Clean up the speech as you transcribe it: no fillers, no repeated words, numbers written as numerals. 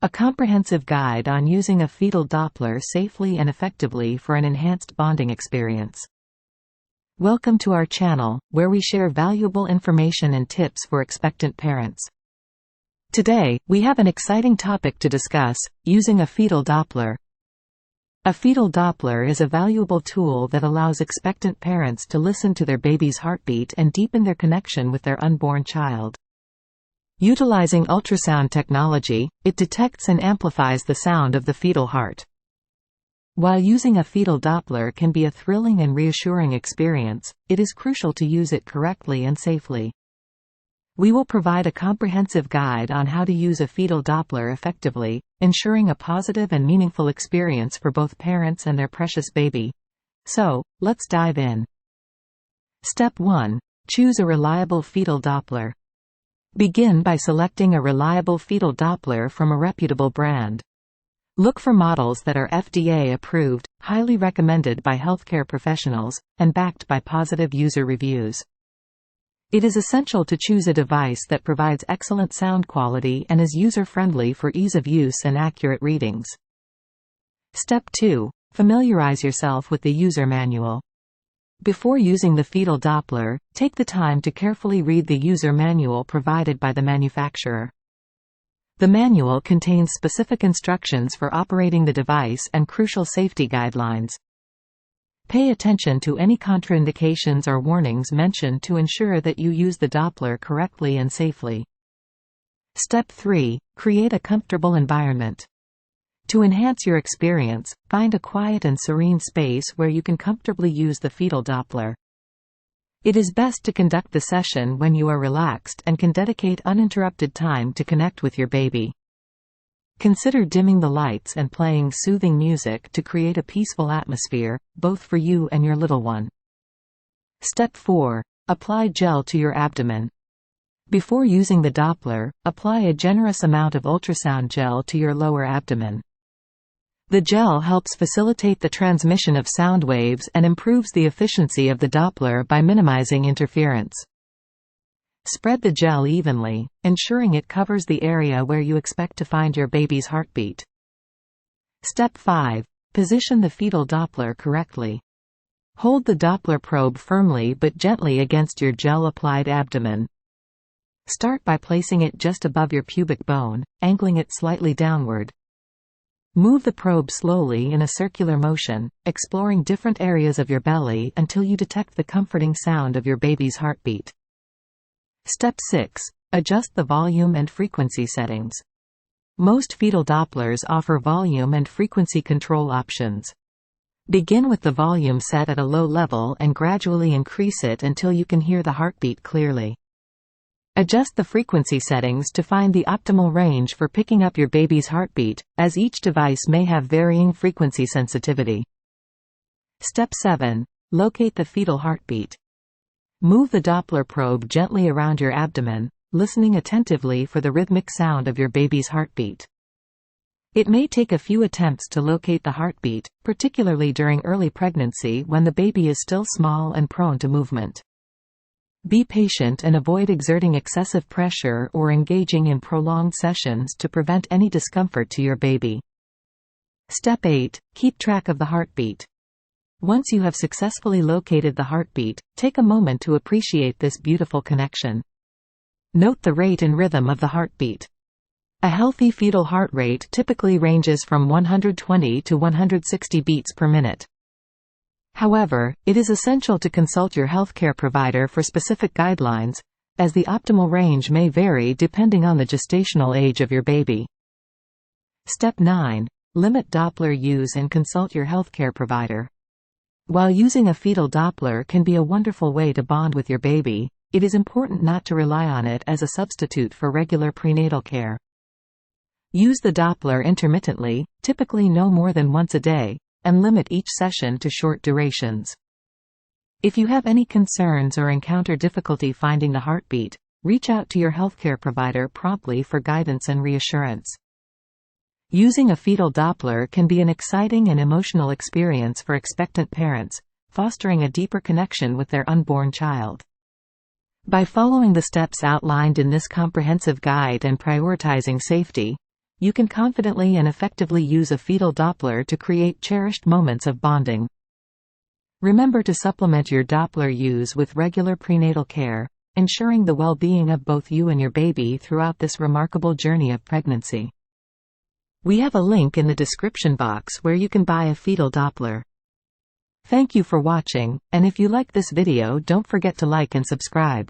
A comprehensive guide on using a fetal Doppler safely and effectively for an enhanced bonding experience. Welcome to our channel, where we share valuable information and tips for expectant parents. Today, we have an exciting topic to discuss: using a fetal Doppler. A fetal Doppler is a valuable tool that allows expectant parents to listen to their baby's heartbeat and deepen their connection with their unborn child. Utilizing ultrasound technology, it detects and amplifies the sound of the fetal heart. While using a fetal Doppler can be a thrilling and reassuring experience, it is crucial to use it correctly and safely. We will provide a comprehensive guide on how to use a fetal Doppler effectively, ensuring a positive and meaningful experience for both parents and their precious baby. So, let's dive in. Step 1. Choose a reliable fetal Doppler. Begin by selecting a reliable fetal Doppler from a reputable brand. Look for models that are FDA approved, highly recommended by healthcare professionals, and backed by positive user reviews. It is essential to choose a device that provides excellent sound quality and is user-friendly for ease of use and accurate readings. Step 2. Familiarize yourself with the user manual. Before using the fetal Doppler, take the time to carefully read the user manual provided by the manufacturer. The manual contains specific instructions for operating the device and crucial safety guidelines. Pay attention to any contraindications or warnings mentioned to ensure that you use the Doppler correctly and safely. Step 3. Create a comfortable environment. To enhance your experience, find a quiet and serene space where you can comfortably use the fetal Doppler. It is best to conduct the session when you are relaxed and can dedicate uninterrupted time to connect with your baby. Consider dimming the lights and playing soothing music to create a peaceful atmosphere, both for you and your little one. Step 4. Apply gel to your abdomen. Before using the Doppler, apply a generous amount of ultrasound gel to your lower abdomen. The gel helps facilitate the transmission of sound waves and improves the efficiency of the Doppler by minimizing interference. Spread the gel evenly, ensuring it covers the area where you expect to find your baby's heartbeat. Step 5. Position the fetal Doppler correctly. Hold the Doppler probe firmly but gently against your gel-applied abdomen. Start by placing it just above your pubic bone, angling it slightly downward. Move the probe slowly in a circular motion, exploring different areas of your belly until you detect the comforting sound of your baby's heartbeat. Step 6. Adjust the volume and frequency settings. Most fetal Dopplers offer volume and frequency control options. Begin with the volume set at a low level and gradually increase it until you can hear the heartbeat clearly. Adjust the frequency settings to find the optimal range for picking up your baby's heartbeat, as each device may have varying frequency sensitivity. Step 7. Locate the fetal heartbeat. Move the Doppler probe gently around your abdomen, listening attentively for the rhythmic sound of your baby's heartbeat. It may take a few attempts to locate the heartbeat, particularly during early pregnancy when the baby is still small and prone to movement. Be patient and avoid exerting excessive pressure or engaging in prolonged sessions to prevent any discomfort to your baby. Step 8. Keep track of the heartbeat. Once you have successfully located the heartbeat, take a moment to appreciate this beautiful connection. Note the rate and rhythm of the heartbeat. A healthy fetal heart rate typically ranges from 120 to 160 beats per minute. However, it is essential to consult your healthcare provider for specific guidelines, as the optimal range may vary depending on the gestational age of your baby. Step 9. Limit Doppler use and consult your healthcare provider. While using a fetal Doppler can be a wonderful way to bond with your baby, it is important not to rely on it as a substitute for regular prenatal care. Use the Doppler intermittently, typically no more than once a day, and limit each session to short durations. If you have any concerns or encounter difficulty finding the heartbeat, reach out to your healthcare provider promptly for guidance and reassurance. Using a fetal Doppler can be an exciting and emotional experience for expectant parents, fostering a deeper connection with their unborn child. By following the steps outlined in this comprehensive guide and prioritizing safety, You can confidently and effectively use a fetal Doppler to create cherished moments of bonding. Remember to supplement your Doppler use with regular prenatal care, ensuring the well-being of both you and your baby throughout this remarkable journey of pregnancy. We have a link in the description box where you can buy a fetal Doppler. Thank you for watching, and if you like this video, don't forget to like and subscribe.